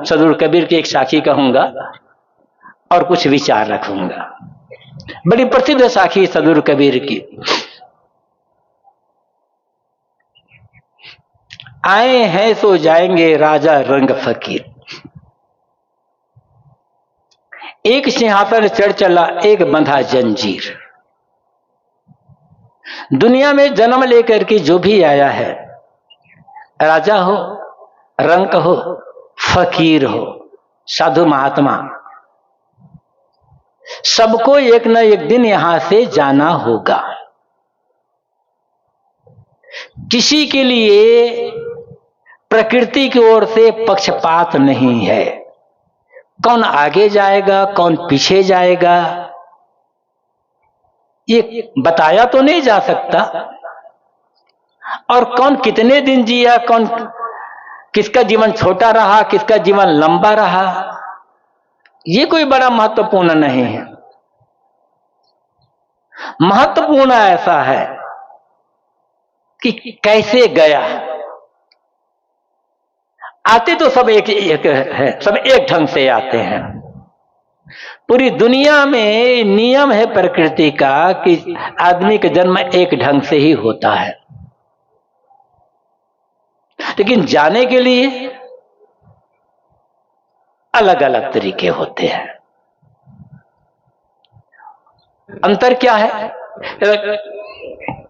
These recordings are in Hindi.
सदगुरु कबीर की एक साखी कहूंगा और कुछ विचार रखूंगा। बड़ी प्रसिद्ध साखी सदगुरु कबीर की। आए हैं सो जाएंगे राजा रंग फकीर, एक सिंहासन चढ़ चला एक बंधा जंजीर। दुनिया में जन्म लेकर के जो भी आया है, राजा हो, रंक हो, फकीर हो, साधु महात्मा, सबको एक न एक दिन यहां से जाना होगा। किसी के लिए प्रकृति की ओर से पक्षपात नहीं है। कौन आगे जाएगा, कौन पीछे जाएगा, ये बताया तो नहीं जा सकता। और कौन कितने दिन जिया, कौन किसका जीवन छोटा रहा, किसका जीवन लंबा रहा, ये कोई बड़ा महत्वपूर्ण नहीं है। महत्वपूर्ण ऐसा है कि कैसे गया। आते तो सब एक है, सब एक ढंग से आते हैं। पूरी दुनिया में नियम है प्रकृति का कि आदमी का जन्म एक ढंग से ही होता है, लेकिन जाने के लिए अलग अलग तरीके होते हैं। अंतर क्या है?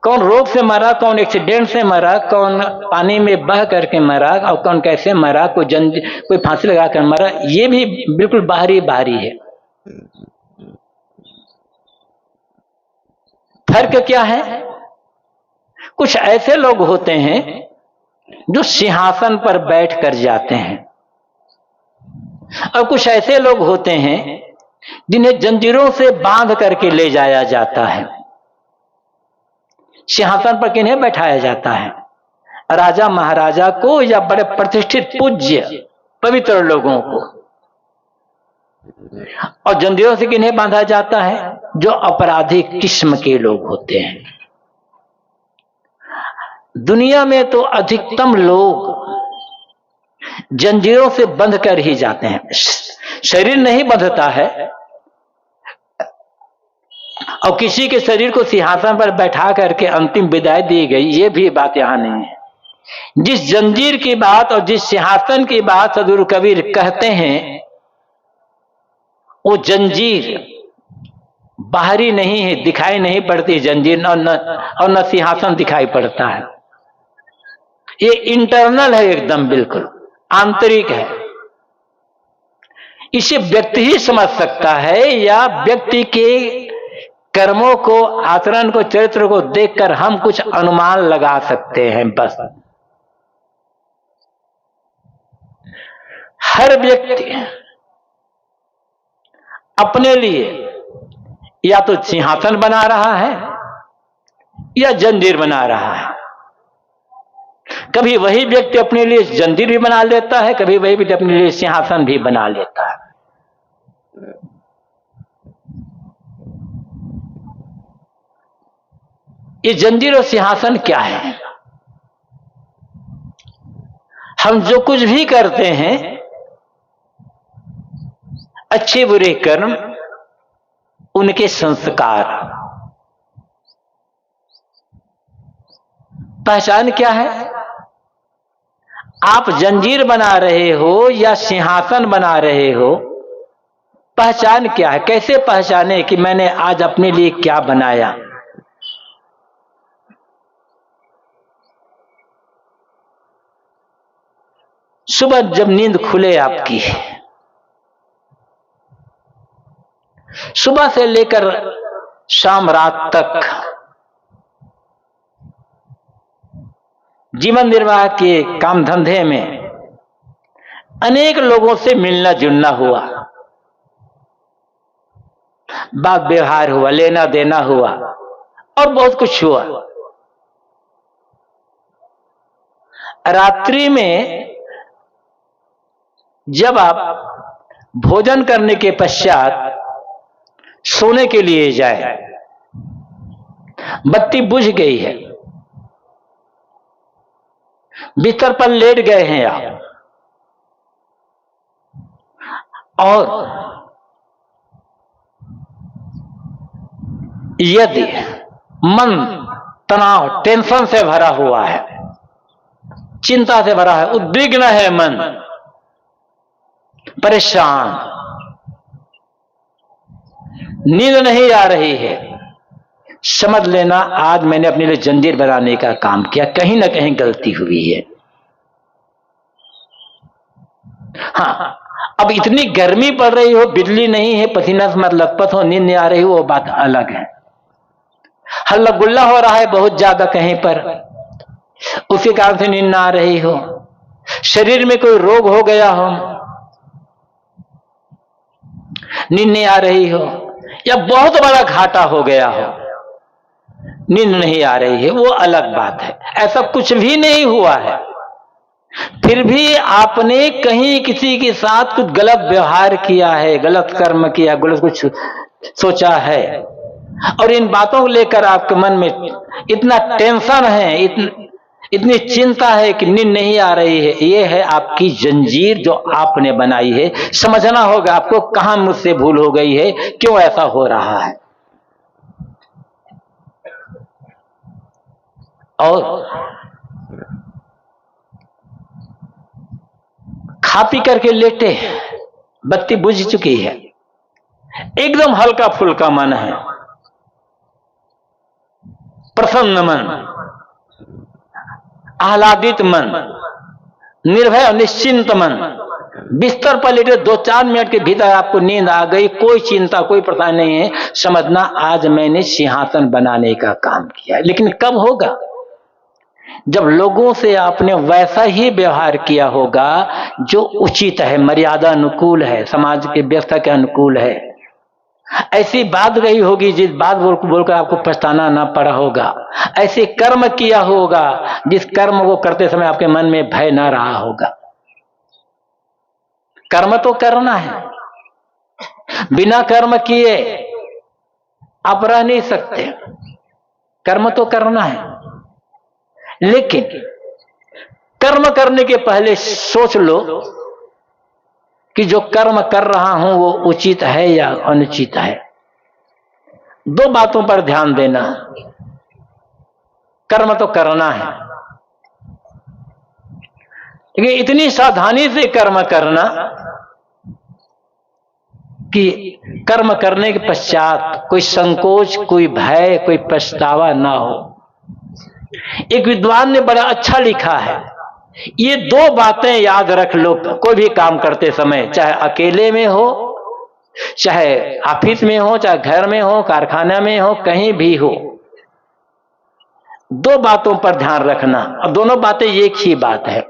कौन रोग से मरा, कौन एक्सीडेंट से मरा, कौन पानी में बह करके मरा, और कौन कैसे मरा, कोई फांसी लगा कर मरा, ये भी बिल्कुल बाहरी बाहरी है। फर्क क्या है? कुछ ऐसे लोग होते हैं जो सिंहासन पर बैठ कर जाते हैं, और कुछ ऐसे लोग होते हैं जिन्हें जंजीरों से बांध करके ले जाया जाता है। सिंहासन पर किन्हें बैठाया जाता है? राजा महाराजा को या बड़े प्रतिष्ठित पूज्य पवित्र लोगों को। और जंजीरों से किन्हें बांधा जाता है? जो अपराधी किस्म के लोग होते हैं। दुनिया में तो अधिकतम लोग जंजीरों से बंध कर ही जाते हैं। शरीर नहीं बंधता है, और किसी के शरीर को सिंहासन पर बैठा करके अंतिम विदाई दी गई, ये भी बात यहां नहीं है। जिस जंजीर की बात और जिस सिंहासन की बात सदगुरु कबीर कहते हैं, वो जंजीर बाहरी नहीं है, दिखाई नहीं पड़ती जंजीर, और न सिंहासन दिखाई पड़ता है। ये इंटरनल है, एकदम बिल्कुल आंतरिक है। इसे व्यक्ति ही समझ सकता है, या व्यक्ति के कर्मों को, आचरण को, चरित्र को देखकर हम कुछ अनुमान लगा सकते हैं बस। हर व्यक्ति अपने लिए या तो सिंहासन बना रहा है या जंजीर बना रहा है। कभी वही व्यक्ति अपने लिए जंजीर भी बना लेता है, कभी वही व्यक्ति अपने लिए सिंहासन भी बना लेता है। ये जंजीर और सिंहासन क्या है? हम जो कुछ भी करते हैं, अच्छे बुरे कर्म, उनके संस्कार, पहचान क्या है? आप जंजीर बना रहे हो या सिंहासन बना रहे हो, पहचान क्या है? कैसे पहचाने कि मैंने आज अपने लिए क्या बनाया? सुबह जब नींद खुले आपकी, सुबह से लेकर शाम रात तक जीवन निर्वाह के काम धंधे में अनेक लोगों से मिलना जुलना हुआ, बात व्यवहार हुआ, लेना देना हुआ, और बहुत कुछ हुआ। रात्रि में जब आप भोजन करने के पश्चात सोने के लिए जाए, बत्ती बुझ गई है, बिस्तर पर लेट गए हैं आप, और यदि मन तनाव, टेंशन से भरा हुआ है, चिंता से भरा है, उद्विग्न है मन, परेशान, नींद नहीं आ रही है, समझ लेना आज मैंने अपने लिए जंजीर बनाने का काम किया, कहीं ना कहीं गलती हुई है। हाँ, अब इतनी गर्मी पड़ रही हो, बिजली नहीं है, पसीना से मत लथपथ हो, नींद नहीं आ रही हो, वो बात अलग है। हल्ला गुल्ला हो रहा है बहुत ज्यादा कहीं पर, उसके कारण से नींद ना आ रही हो, शरीर में कोई रोग हो गया हो, नींद नहीं आ रही हो, या बहुत बड़ा घाटा हो गया हो, नींद नहीं आ रही है, वो अलग बात है। ऐसा कुछ भी नहीं हुआ है, फिर भी आपने कहीं किसी के साथ कुछ गलत व्यवहार किया है, गलत कर्म किया, गलत कुछ सोचा है, और इन बातों को लेकर आपके मन में इतना टेंशन है, इतनी चिंता है कि नींद नहीं आ रही है। ये है आपकी जंजीर जो आपने बनाई है। समझना होगा आपको कहां मुझसे भूल हो गई है, क्यों ऐसा हो रहा है। और खा पी करके लेटे, बत्ती बुझ चुकी है, एकदम हल्का फुल्का मन है, प्रसन्न मन, आह्लादित मन, निर्भय और निश्चिंत मन, बिस्तर पर लेटे 2-4 मिनट के भीतर आपको नींद आ गई, कोई चिंता कोई परेशानी नहीं है, समझना आज मैंने सिंहासन बनाने का काम किया। लेकिन कब होगा? जब लोगों से आपने वैसा ही व्यवहार किया होगा जो उचित है, मर्यादा अनुकूल है, समाज के व्यवस्था के अनुकूल है। ऐसी बात रही होगी जिस बात बोलकर आपको पछताना ना पड़ा होगा, ऐसे कर्म किया होगा जिस कर्म को करते समय आपके मन में भय ना रहा होगा। कर्म तो करना है, बिना कर्म किए आप रह नहीं सकते, कर्म तो करना है। लेकिन कर्म करने के पहले सोच लो कि जो कर्म कर रहा हूं वो उचित है या अनुचित है। 2 बातों पर ध्यान देना, कर्म तो करना है, लेकिन इतनी सावधानी से कर्म करना कि कर्म करने के पश्चात कोई संकोच, कोई भय, कोई पछतावा ना हो। एक विद्वान ने बड़ा अच्छा लिखा है, ये 2 बातें याद रख लो कोई भी काम करते समय, चाहे अकेले में हो, चाहे ऑफिस में हो, चाहे घर में हो, कारखाना में हो, कहीं भी हो। 2 बातों पर ध्यान रखना, और दोनों बातें एक ही बात है।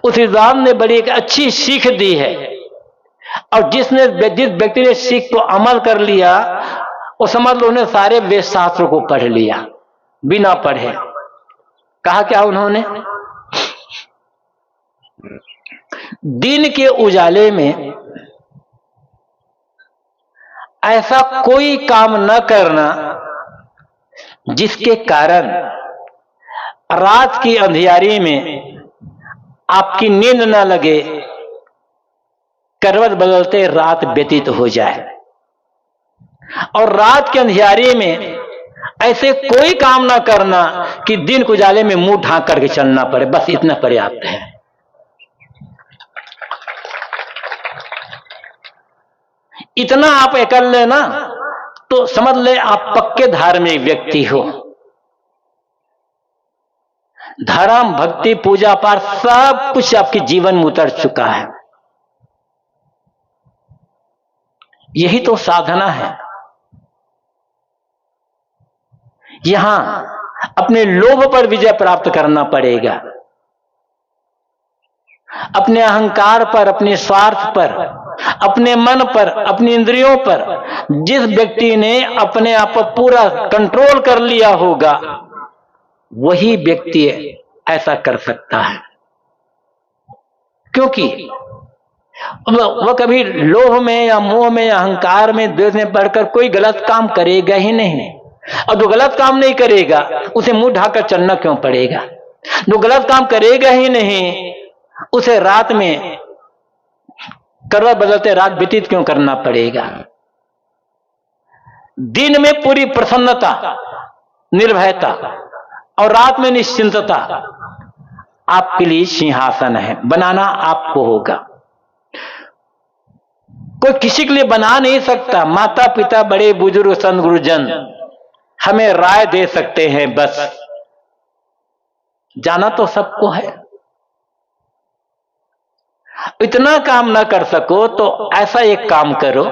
उस विद्वान ने बड़ी एक अच्छी सीख दी है, और जिस व्यक्ति ने सीख को अमल कर लिया, वो समझ लो उन्हें सारे वेद शास्त्रों को पढ़ लिया बिना पढ़े। कहा क्या उन्होंने? दिन के उजाले में ऐसा कोई काम न करना जिसके कारण रात की अंधियारी में आपकी नींद न लगे, करवट बदलते रात व्यतीत हो जाए। और रात के अंधियारी में ऐसे कोई काम ना करना कि दिन के उजाले में मुंह ढांक करके चलना पड़े, बस इतना पर्याप्त है। इतना आप कर लेना तो समझ ले आप पक्के धार्मिक व्यक्ति हो। धर्म, भक्ति, पूजा पाठ सब कुछ आपके जीवन में उतर चुका है। यही तो साधना है। यहां अपने लोभ पर विजय प्राप्त करना पड़ेगा, अपने अहंकार पर, अपने स्वार्थ पर, अपने मन पर, अपनी इंद्रियों पर। जिस व्यक्ति ने अपने आप पर पूरा कंट्रोल कर लिया होगा वही व्यक्ति ऐसा कर सकता है, क्योंकि वह कभी लोभ में या मोह में या अहंकार में, द्वेष में पड़कर कोई गलत काम करेगा ही नहीं। और जो गलत काम नहीं करेगा उसे मुंह ढाकर चलना क्यों पड़ेगा? जो गलत काम करेगा ही नहीं उसे रात में करवट बदलते रात व्यतीत क्यों करना पड़ेगा? दिन में पूरी प्रसन्नता, निर्भयता और रात में निश्चिंतता आपके लिए सिंहासन है। बनाना आपको होगा, कोई किसी के लिए बना नहीं सकता। माता पिता, बड़े बुजुर्ग, संत गुरुजन हमें राय दे सकते हैं, बस जाना तो सबको है। इतना काम ना कर सको तो ऐसा एक काम करो,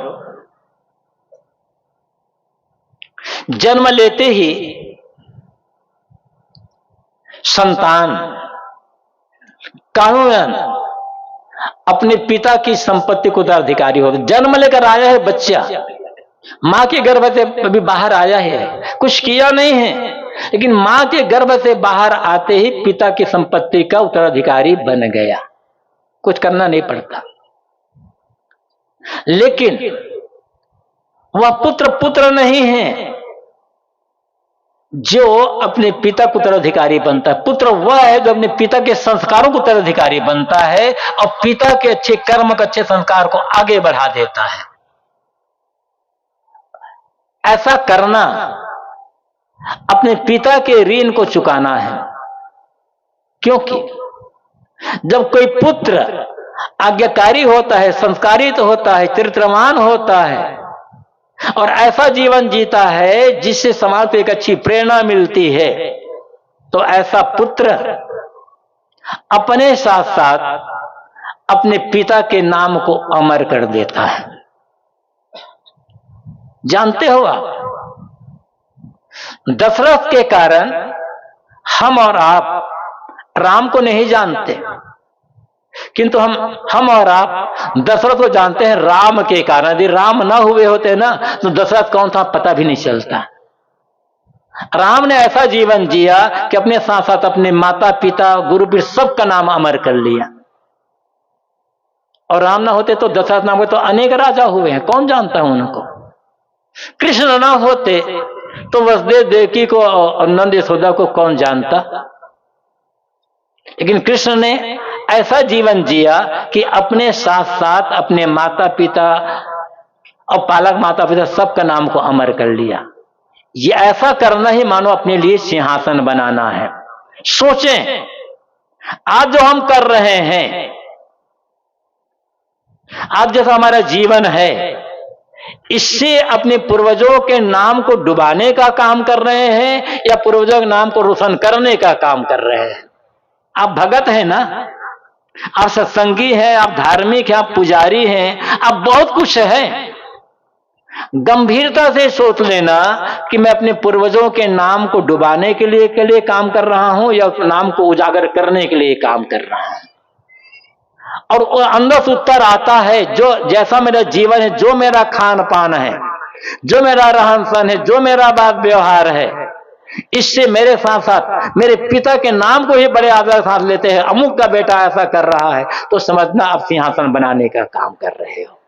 जन्म लेते ही संतान कानूनन अपने पिता की संपत्ति को उत्तराधिकारी होता। जन्म लेकर आया है बच्चा, मां के गर्भ से अभी बाहर आया है, कुछ किया नहीं है, लेकिन मां के गर्भ से बाहर आते ही पिता की संपत्ति का उत्तराधिकारी बन गया, कुछ करना नहीं पड़ता। लेकिन वह पुत्र नहीं है जो अपने पिता को उत्तराधिकारी बनता है। पुत्र वह है जो अपने पिता के संस्कारों को उत्तराधिकारी बनता है और पिता के अच्छे कर्म के अच्छे संस्कार को आगे बढ़ा देता है। ऐसा करना अपने पिता के ऋण को चुकाना है, क्योंकि जब कोई पुत्र आज्ञाकारी होता है, संस्कारित होता है, चरित्रवान होता है और ऐसा जीवन जीता है जिससे समाज को एक अच्छी प्रेरणा मिलती है, तो ऐसा पुत्र अपने साथ साथ अपने पिता के नाम को अमर कर देता है। जानते हो आप, दशरथ के कारण हम और आप राम को नहीं जानते, किंतु हम और आप दशरथ को जानते हैं राम के कारण। यदि राम ना हुए होते ना तो दशरथ कौन था पता भी नहीं चलता। राम ने ऐसा जीवन जिया कि अपने साथ साथ अपने माता पिता, गुरु पीर सबका नाम अमर कर लिया। और राम ना होते तो दशरथ नाम के तो अनेक राजा हुए हैं, कौन जानता है उनको। कृष्ण ना होते तो वसुदेव देवकी को और नंद यशोदा को कौन जानता। लेकिन कृष्ण ने ऐसा जीवन जिया कि अपने साथ साथ अपने माता पिता और पालक माता पिता सबका नाम को अमर कर लिया। ये ऐसा करना ही मानो अपने लिए सिंहासन बनाना है। सोचें, आज जो हम कर रहे हैं, आज जैसा हमारा जीवन है, इससे अपने पूर्वजों के नाम को डुबाने का काम कर रहे हैं या पूर्वजों के नाम को रोशन करने का काम कर रहे हैं। आप भगत हैं ना, आप सत्संगी हैं, आप धार्मिक हैं, आप पुजारी हैं, आप बहुत कुछ हैं। गंभीरता से सोच लेना कि मैं अपने पूर्वजों के नाम को डुबाने के लिए काम कर रहा हूं या उस नाम को उजागर करने के लिए काम कर रहा हूं। और अंदर से उत्तर आता है, जो जैसा मेरा जीवन है, जो मेरा खान पान है, जो मेरा रहन सहन है, जो मेरा बात व्यवहार है, इससे मेरे साथ साथ मेरे पिता के नाम को ही बड़े आदर के साथ लेते हैं। अमुक का बेटा ऐसा कर रहा है तो समझना आप सिंहासन बनाने का काम कर रहे हो।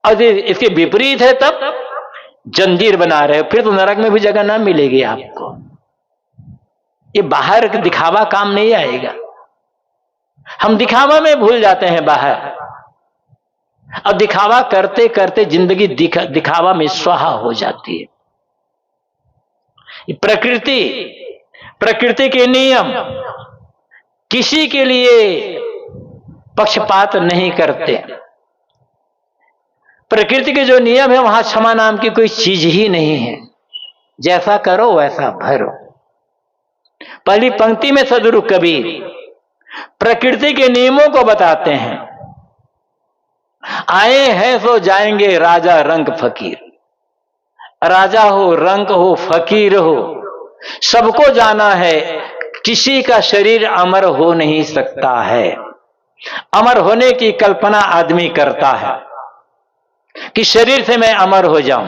और इसके विपरीत है तब जंजीर बना रहे हो, फिर तो नरक में भी जगह ना मिलेगी आपको। ये बाहर दिखावा काम नहीं आएगा। हम दिखावा में भूल जाते हैं बाहर, और दिखावा करते करते जिंदगी दिखावा में स्वाहा हो जाती है। प्रकृति के नियम किसी के लिए पक्षपात नहीं करते। प्रकृति के जो नियम है वहां क्षमा नाम की कोई चीज ही नहीं है। जैसा करो वैसा भरो। पहली पंक्ति में सदगुरु कबीर प्रकृति के नियमों को बताते हैं। आए हैं सो जाएंगे राजा रंग फकीर। राजा हो, रंग हो, फकीर हो, सबको जाना है किसी का शरीर अमर हो नहीं सकता है। अमर होने की कल्पना आदमी करता है कि शरीर से मैं अमर हो जाऊं,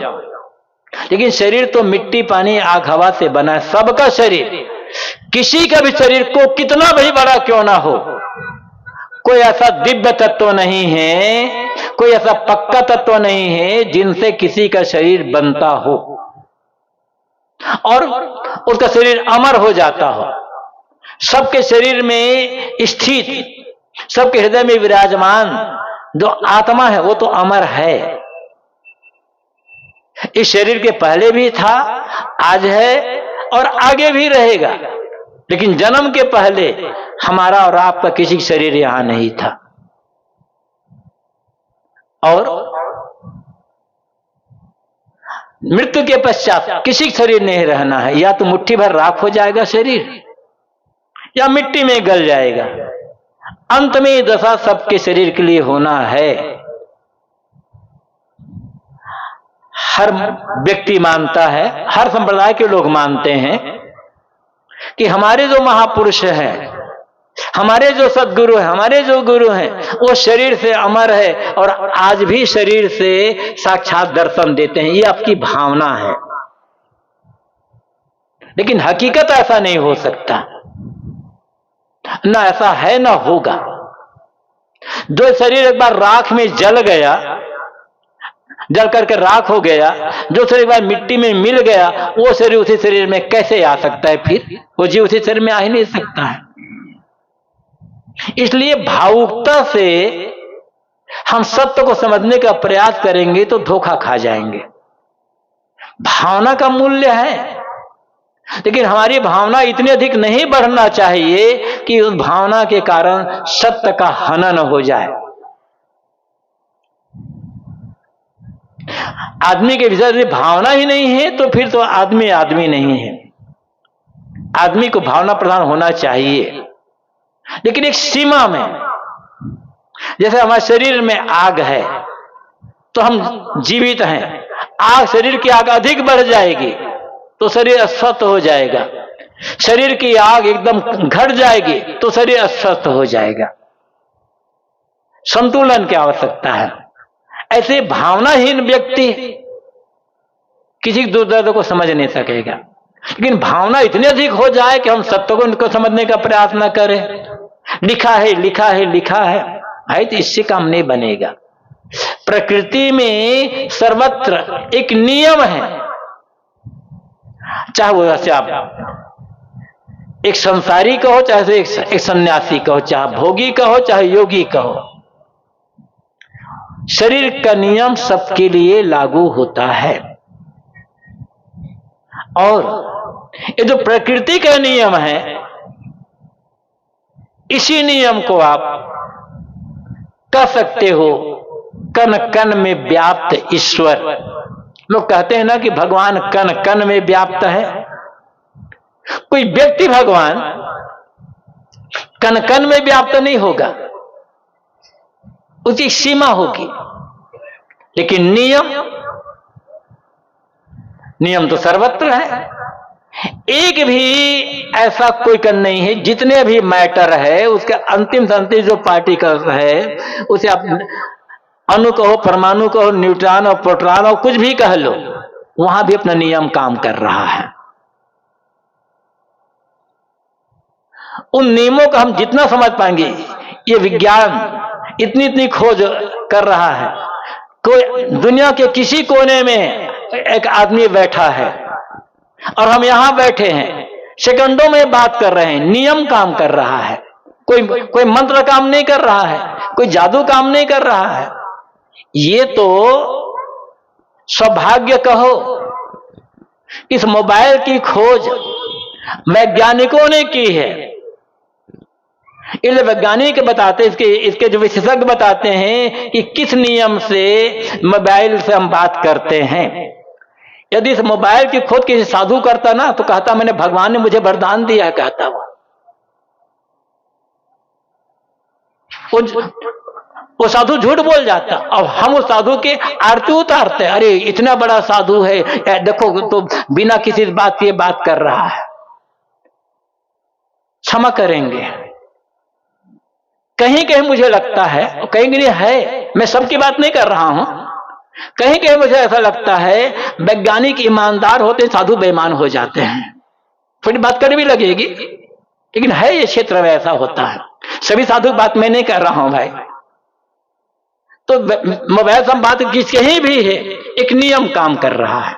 लेकिन शरीर तो मिट्टी पानी आग हवा से बना है। सबका शरीर, किसी का भी शरीर को कितना भी बड़ा क्यों ना हो, कोई ऐसा दिव्य तत्व नहीं है, कोई ऐसा पक्का तत्व नहीं है जिनसे किसी का शरीर बनता हो और उसका शरीर अमर हो जाता हो। सबके शरीर में स्थित सबके हृदय में विराजमान जो आत्मा है वो तो अमर है। इस शरीर के पहले भी था, आज है और आगे भी रहेगा। लेकिन जन्म के पहले हमारा और आपका किसी शरीर यहां नहीं था, और मृत्यु के पश्चात किसी शरीर नहीं रहना है। या तो मुट्ठी भर राख हो जाएगा शरीर, या मिट्टी में गल जाएगा। अंत में दशा सबके शरीर के लिए होना है। हर व्यक्ति मानता है, हर संप्रदाय के लोग मानते हैं कि हमारे जो महापुरुष हैं, हमारे जो सद्गुरु हैं, हमारे जो गुरु हैं, वो शरीर से अमर है और आज भी शरीर से साक्षात दर्शन देते हैं। ये आपकी भावना है, लेकिन हकीकत ऐसा नहीं हो सकता, ना ऐसा है ना होगा। जो शरीर एक बार राख में जल गया, जल करके राख हो गया, जो शरीर एक बार मिट्टी में मिल गया, वो शरीर उसी शरीर में कैसे आ सकता है? फिर वो जीव उसी शरीर में आ ही नहीं सकता है। इसलिए भावुकता से हम सत्य को समझने का प्रयास करेंगे तो धोखा खा जाएंगे। भावना का मूल्य है, लेकिन हमारी भावना इतनी अधिक नहीं बढ़ना चाहिए कि उस भावना के कारण सत्य का हनन हो जाए। आदमी के भीतर यदि भावना ही नहीं है तो फिर तो आदमी आदमी नहीं है। आदमी को भावना प्रधान होना चाहिए, लेकिन एक सीमा में। जैसे हमारे शरीर में आग है तो हम जीवित हैं, आग शरीर की आग अधिक बढ़ जाएगी तो शरीर अस्वस्थ हो जाएगा, शरीर की आग एकदम घट जाएगी तो शरीर अस्वस्थ हो जाएगा। संतुलन की आवश्यकता है। ऐसे भावनाहीन व्यक्ति किसी दुर्दर्द को समझ नहीं सकेगा, लेकिन भावना इतनी अधिक हो जाए कि हम सत्य को उनको समझने का प्रयास न करें। लिखा है लिखा है लिखा है तो इससे काम नहीं बनेगा। प्रकृति में सर्वत्र एक नियम है, चाहे वो वैसे आप एक संसारी कहो, चाहे एक सन्यासी कहो, चाहे भोगी कहो, चाहे योगी कहो, शरीर का नियम सबके लिए लागू होता है। और ये जो प्रकृति का नियम है, इसी नियम को आप कह सकते हो कण कण में व्याप्त ईश्वर। लोग कहते हैं ना कि भगवान कण कण में व्याप्त है। कोई व्यक्ति भगवान कण कण में व्याप्त नहीं होगा, उसकी सीमा होगी। लेकिन नियम तो सर्वत्र है। एक भी ऐसा कोई कण नहीं है, जितने भी मैटर है उसके अंतिम से अंतिम जो पार्टिकल है, उसे आप अणु कहो, परमाणु कहो, न्यूट्रॉन और प्रोटॉन और कुछ भी कह लो, वहां भी अपना नियम काम कर रहा है। उन नियमों का हम जितना समझ पाएंगे, ये विज्ञान इतनी इतनी खोज कर रहा है। कोई दुनिया के किसी कोने में एक आदमी बैठा है और हम यहां बैठे हैं, सेकंडों में बात कर रहे हैं, नियम काम कर रहा है। कोई मंत्र काम नहीं कर रहा है, कोई जादू काम नहीं कर रहा है। ये तो सौभाग्य कहो, इस मोबाइल की खोज वैज्ञानिकों ने की है। इसलिए वैज्ञानिक बताते, इसके जो विशेषज्ञ बताते हैं कि किस नियम से मोबाइल से हम बात करते हैं। यदि इस मोबाइल की खोज किसी साधु करता ना, तो कहता मैंने भगवान ने मुझे वरदान दिया, कहता वो साधु झूठ बोल जाता। और हम उस साधु के आरती उतारते, अरे इतना बड़ा साधु है, देखो तो बिना किसी बात के बात कर रहा है। क्षमा करेंगे, कहीं कहीं मुझे लगता है, कहीं कहीं है, मैं सबकी बात नहीं कर रहा हूं, कहीं कहीं मुझे ऐसा लगता है वैज्ञानिक ईमानदार होते, साधु बेईमान हो जाते हैं। थोड़ी बात करनी भी लगेगी, लेकिन है ये क्षेत्र में ऐसा होता है। सभी साधु बात मैं नहीं कर रहा हूं भाई। तो मोबाइल से बात कहीं भी है, एक नियम काम कर रहा है।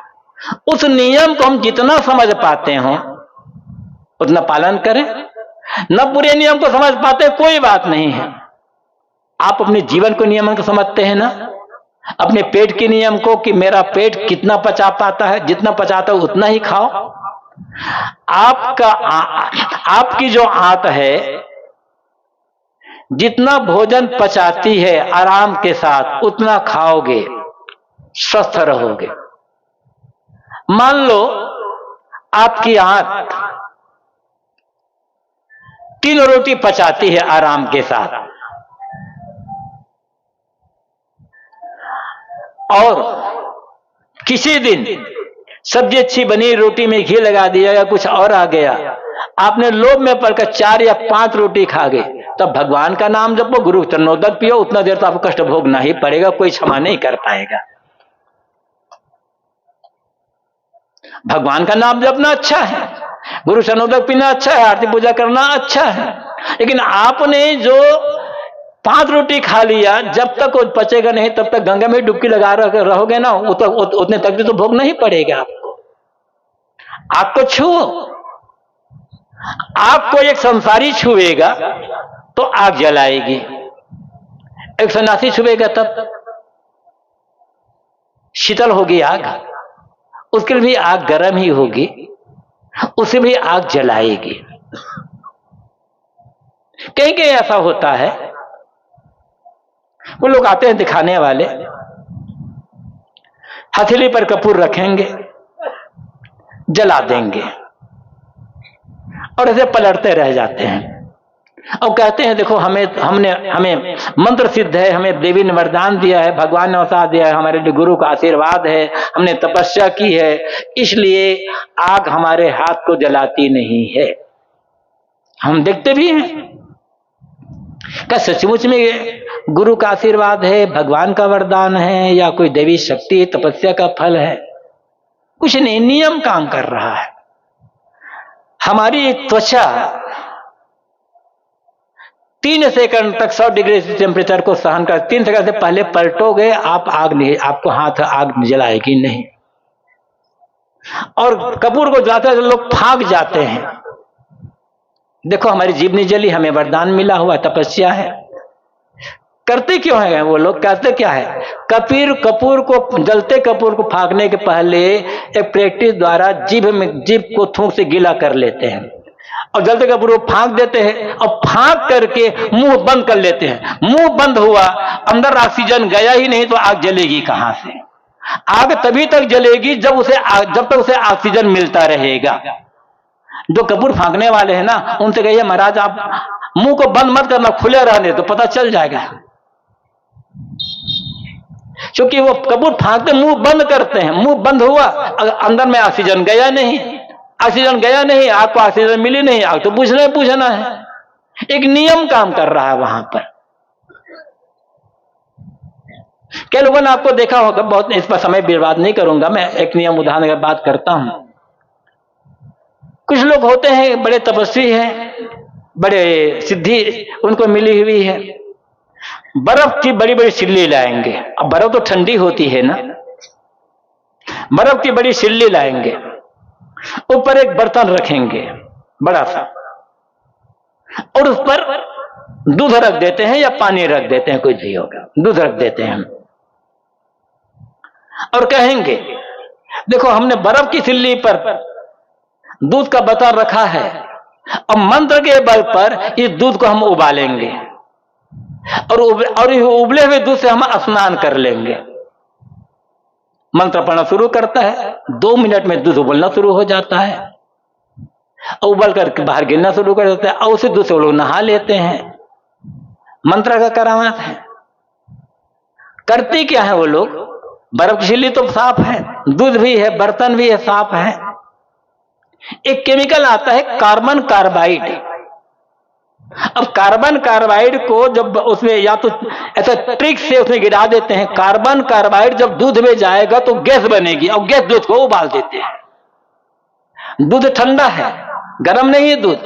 उस नियम को हम जितना समझ पाते हो उतना पालन करें। न पूरे नियम को समझ पाते कोई बात नहीं है, आप अपने जीवन को नियमन को समझते हैं ना, अपने पेट के नियम को कि मेरा पेट कितना पचा पाता है, जितना पचाता है उतना ही खाओ। आपकी जो आंत है जितना भोजन पचाती है आराम के साथ उतना खाओगे, स्वस्थ रहोगे। मान लो आपकी आंत 3 रोटी पचाती है आराम के साथ, और किसी दिन सब्जी अच्छी बनी, रोटी में घी लगा दिया या कुछ और आ गया, आपने लोभ में पड़कर 4 या 5 रोटी खा गए, तब भगवान का नाम जपो, गुरु चरणोदक पियो, उतना देर तो आपको कष्ट भोगना ही पड़ेगा, कोई क्षमा नहीं कर पाएगा। भगवान का नाम जपना अच्छा है, गुरु चरणोदक पीना अच्छा है, आरती पूजा करना अच्छा है, लेकिन आपने जो 5 रोटी खा लिया, जब तक वो पचेगा नहीं तब तक गंगा में डुबकी लगा रहोगे ना, उतने तक भी तो भोगना ही पड़ेगा आपको। आपको छुओ, आपको एक संसारी छुएगा तो आग जलाएगी, एक सन्यासी छुएगा तब शीतल होगी आग, उसके लिए भी आग गर्म ही होगी, उसे भी आग जलाएगी। कहीं कहीं ऐसा होता है, वो लोग आते हैं दिखाने वाले, हथेली पर कपूर रखेंगे, जला देंगे और ऐसे पलटते रह जाते हैं और कहते हैं देखो हमें मंत्र सिद्ध है, हमें देवी ने वरदान दिया है, भगवान ने अवतार दिया है, हमारे लिए गुरु का आशीर्वाद है, हमने तपस्या की है, इसलिए आग हमारे हाथ को जलाती नहीं है। हम देखते भी हैं, क्या सचमुच में गुरु का आशीर्वाद है, भगवान का वरदान है, या कोई देवी शक्ति तपस्या का फल है? कुछ नहीं, नियम काम कर रहा है। हमारी त्वचा 3 सेकंड तक 100 डिग्री टेम्परेचर को सहन कर, 3 सेकंड से पहले पलटोगे आप आग नहीं, आपको हाथ आग जलाएगी नहीं। और कपूर को जलाते लोग भाग जाते हैं, देखो हमारी जीभ नहीं जली, हमें वरदान मिला हुआ, तपस्या है। करते क्यों है वो लोग, करते क्या है? कपूर को जलते कपूर को फाँकने के पहले एक प्रैक्टिस द्वारा जीभ को थूक से गीला कर लेते हैं और जलते कपूर को फाँक देते हैं और फाँक करके मुंह बंद कर लेते हैं। मुंह बंद हुआ, अंदर ऑक्सीजन गया ही नहीं तो आग जलेगी कहां से? आग तभी तक जलेगी जब तक उसे ऑक्सीजन मिलता रहेगा। जो कपूर फाँकने वाले हैं ना, उनसे कहिए महाराज आप मुंह को बंद मत करना, खुले रहने तो पता चल जाएगा, क्योंकि वो कपूर फाँकते मुंह बंद करते हैं। मुंह बंद हुआ, अंदर में ऑक्सीजन गया नहीं, आपको ऑक्सीजन मिली नहीं, आग तो पूछना है। एक नियम काम कर रहा है वहां पर। कई लोगों ने आपको देखा होगा, बहुत इस पर समय बर्बाद नहीं करूंगा, मैं एक नियम उदाहरण की बात करता हूं। कुछ लोग होते हैं बड़े तपस्वी हैं, बड़े सिद्धि उनको मिली हुई है, बर्फ की बड़ी बड़ी सिल्ली लाएंगे। अब बर्फ तो ठंडी होती है ना, बर्फ की बड़ी सिल्ली लाएंगे, ऊपर एक बर्तन रखेंगे बड़ा सा, और उस पर दूध रख देते हैं या पानी रख देते हैं, कुछ भी होगा, दूध रख देते हैं और कहेंगे देखो हमने बर्फ की सिल्ली पर दूध का बर्तन रखा है और मंत्र के बल पर इस दूध को हम उबालेंगे और उबले हुए दूध से हम स्नान कर लेंगे। मंत्र पढ़ना शुरू करता है, 2 मिनट में दूध उबलना शुरू हो जाता है और उबल करके बाहर गिरना शुरू कर देता है और उसी दूध से वो लोग नहा लेते हैं। मंत्र का करामात है। करते क्या है वो लोग? बर्फ की सिल्ली तो साफ है, दूध भी है, बर्तन भी है, साफ है। एक केमिकल आता है कार्बन कार्बाइड। अब कार्बन कार्बाइड को जब उसमें या तो ऐसा ट्रिक से उसमें गिरा देते हैं, कार्बन कार्बाइड जब दूध में जाएगा तो गैस बनेगी और गैस दूध को उबाल देते हैं। दूध ठंडा है, गर्म नहीं है दूध।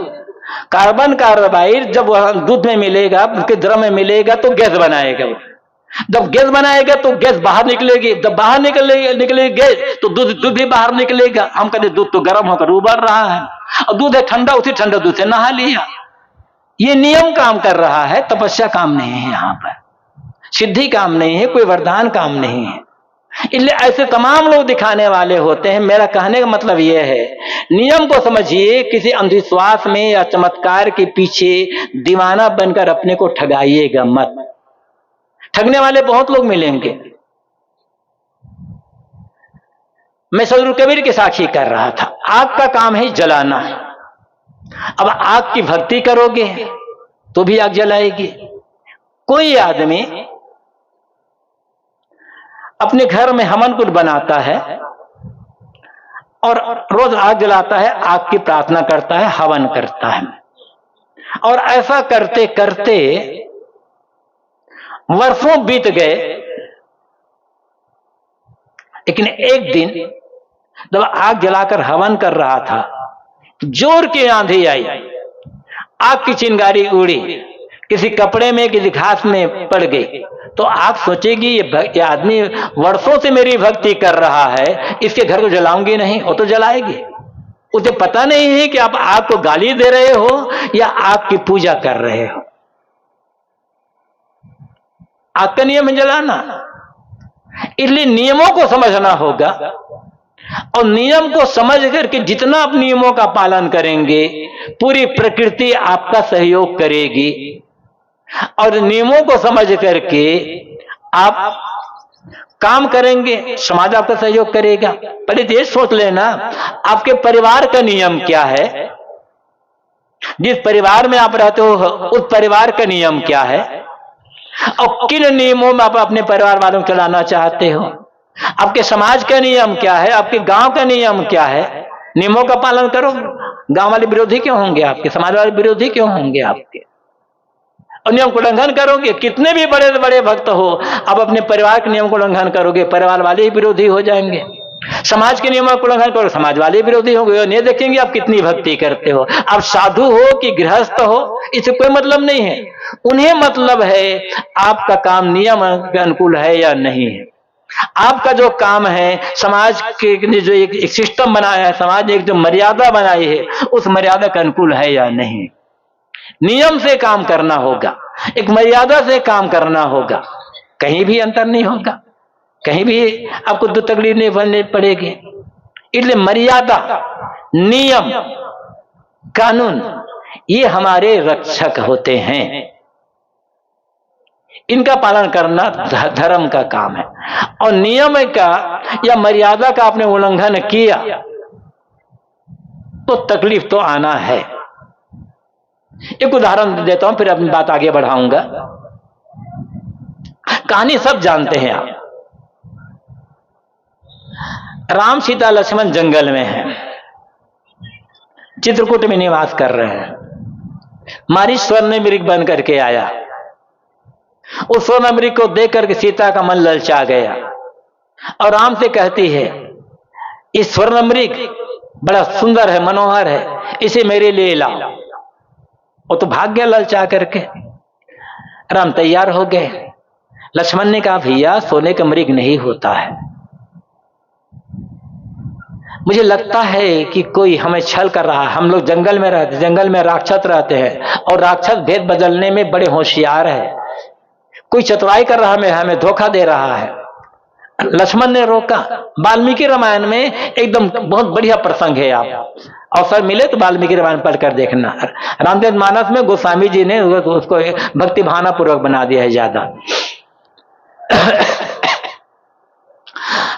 कार्बन कार्बाइड जब दूध में मिलेगा, उसके द्रव में मिलेगा तो गैस बनाएगा। जब गैस बनाएगा तो गैस बाहर निकलेगी, जब बाहर निकलेगी गैस तो दूध भी बाहर निकलेगा। हम कहते दूध तो गर्म होकर उबल रहा है और दूध है ठंडा, उसी ठंडा दूध से नहा लिया। ये नियम काम कर रहा है, तपस्या काम नहीं है यहां पर। सिद्धि काम नहीं है, कोई वरदान काम नहीं है। इसलिए ऐसे तमाम लोग दिखाने वाले होते हैं। मेरा कहने का मतलब यह है, नियम को समझिए, किसी अंधविश्वास में या चमत्कार के पीछे दीवाना बनकर अपने को ठगाइएगा मत। ठगने वाले बहुत लोग मिलेंगे। मैं सदगुरु कबीर की साक्षी कर रहा था। आग का काम है जलाना। अब आग की भक्ति करोगे तो भी आग जलाएगी। कोई आदमी अपने घर में हवन कुंड बनाता है और रोज आग जलाता है, आग की प्रार्थना करता है, हवन करता है, और ऐसा करते करते वर्षों बीत गए। लेकिन एक दिन जब आग जलाकर हवन कर रहा था, जोर की आंधी आई, आग की चिंगारी उड़ी, किसी कपड़े में किसी घास में पड़ गई, तो आप सोचेगी ये आदमी वर्षों से मेरी भक्ति कर रहा है, इसके घर को जलाऊंगी नहीं? वो तो जलाएगी। उसे पता नहीं है कि आप आग को गाली दे रहे हो या आग की पूजा कर रहे हो। आग का नियम है जलाना। इसलिए नियमों को समझना होगा, और नियम को समझ करके जितना आप नियमों का पालन करेंगे, पूरी प्रकृति आपका सहयोग करेगी। और नियमों को समझ करके आप काम करेंगे, समाज आपका सहयोग करेगा। पहले ये सोच लेना, आपके परिवार का नियम क्या है, जिस परिवार में आप रहते हो उस परिवार का नियम क्या है, और किन नियमों में आप अपने परिवार वालों को चलाना चाहते हो। आपके समाज का नियम क्या है, आपके गांव का नियम क्या है। नियमों का पालन करो। गांव वाले विरोधी क्यों होंगे आपके, समाज वाले विरोधी क्यों होंगे आपके, और नियम को उल्लंघन करोगे, कितने भी बड़े बड़े भक्त हो, आप अपने परिवार के नियम को उल्लंघन करोगे, परिवार वाले ही विरोधी हो जाएंगे। समाज के नियमों को उल्लंघन करोगे, समाज वाले विरोधी होंगे, और नहीं देखेंगे आप कितनी भक्ति करते हो। आप साधु हो कि गृहस्थ हो, इससे कोई मतलब नहीं है। उन्हें मतलब है आपका काम नियम के अनुकूल है या नहीं है। आपका जो काम है, समाज के जो एक सिस्टम बनाया है, समाज ने एक जो मर्यादा बनाई है, उस मर्यादा के अनुकूल है या नहीं। नियम से काम करना होगा, एक मर्यादा से काम करना होगा, कहीं भी अंतर नहीं होगा, कहीं भी आपको दो तकलीफ नहीं बननी पड़ेगी। इसलिए मर्यादा, नियम, कानून ये हमारे रक्षक होते हैं। इनका पालन करना धर्म का काम है। और नियम का या मर्यादा का आपने उल्लंघन किया तो तकलीफ तो आना है। एक उदाहरण देता हूं, फिर अपनी बात आगे बढ़ाऊंगा। कहानी सब जानते हैं आप। राम सीता लक्ष्मण जंगल में हैं, चित्रकूट में निवास कर रहे हैं। मारी स्वर्ण मृग बन करके आया। उस स्वर्ण मृग को देख करके सीता का मन ललचा गया और राम से कहती है, इस स्वर्ण मृग बड़ा सुंदर है, मनोहर है, इसे मेरे लिए लाओ। वो तो भाग गया ललचा करके। राम तैयार हो गए। लक्ष्मण ने कहा, भैया सोने का मृग नहीं होता है, मुझे लगता है कि कोई हमें छल कर रहा है। हम लोग जंगल में रहते, जंगल में राक्षस रहते हैं, और राक्षस भेद बदलने में बड़े होशियार है। कोई चतुराई कर रहा है, हमें धोखा दे रहा है। लक्ष्मण ने रोका। वाल्मीकि रामायण में एकदम बहुत बढ़िया प्रसंग है, आप अवसर मिले तो वाल्मीकि रामायण पढ़कर देखना। रामचरित मानस में गोस्वामी जी ने उसको भक्ति भावना पूर्वक बना दिया है ज्यादा।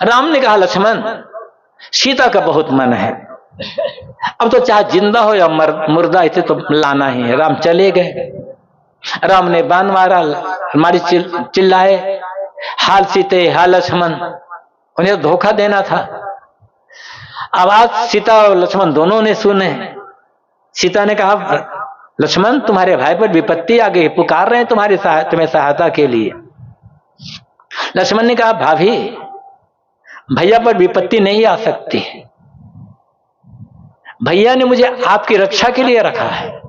राम ने कहा, लक्ष्मण सीता का बहुत मन है, अब तो चाहे जिंदा हो या मुर्दा, इसे तो लाना ही है। राम चले गए। राम ने बाण मारा, हमारी चिल्लाए, हाल सीते हाल लक्ष्मण, उन्हें धोखा देना था। आवाज सीता और लक्ष्मण दोनों ने सुने। सीता ने कहा, लक्ष्मण तुम्हारे भाई पर विपत्ति आ गई, पुकार रहे हैं तुम्हें सहायता के लिए। लक्ष्मण ने कहा, भाभी भैया पर विपत्ति नहीं आ सकती, भैया ने मुझे आपकी रक्षा के लिए रखा है।